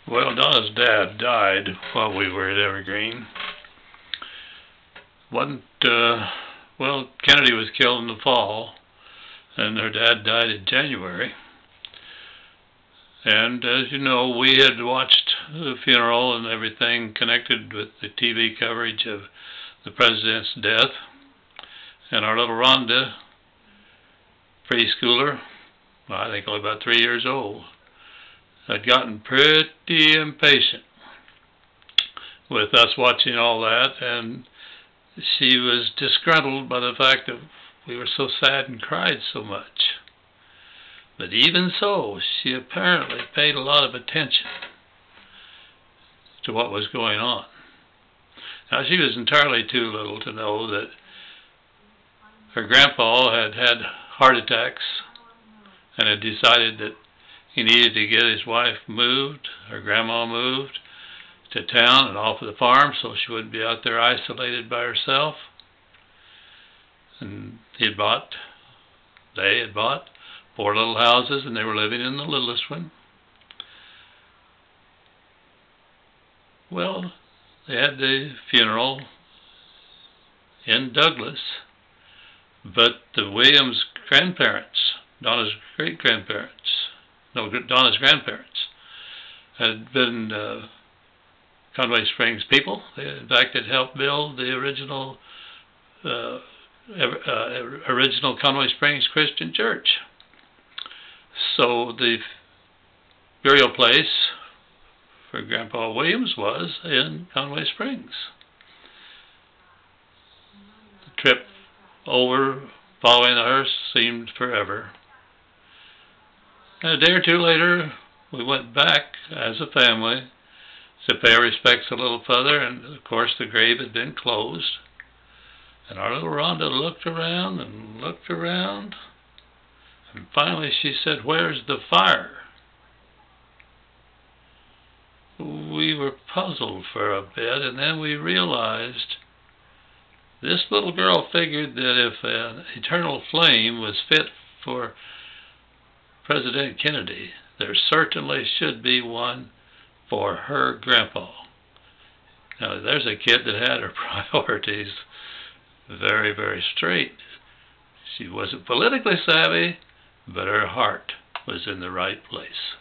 Well, Donna's dad died while we were at Evergreen. Kennedy was killed in the fall, and her dad died in January. And as you know, we had watched the funeral and everything connected with the TV coverage of the president's death. And our little Rhonda, preschooler, I think only about 3 years old, had gotten pretty impatient with us watching all that, and she was disgruntled by the fact that we were so sad and cried so much. But even so, she apparently paid a lot of attention to what was going on. Now, she was entirely too little to know that her grandpa had had heart attacks and had decided that he needed to get his wife moved, her grandma moved, to town and off of the farm so she wouldn't be out there isolated by herself. And they had bought 4 little houses, and they were living in the littlest one. Well, they had the funeral in Douglas, but the Williams grandparents, Donna's grandparents, had been Conway Springs people. They, in fact, had helped build the original Conway Springs Christian Church. So the burial place for Grandpa Williams was in Conway Springs. The trip over following the hearse seemed forever. And a day or two later, we went back as a family to pay our respects a little further, and of course the grave had been closed. And our little Rhonda looked around and looked around, and finally she said, "Where's the fire?" We were puzzled for a bit, and then we realized this little girl figured that if an eternal flame was fit for President Kennedy, there certainly should be one for her grandpa. Now, there's a kid that had her priorities very, very straight. She wasn't politically savvy, but her heart was in the right place.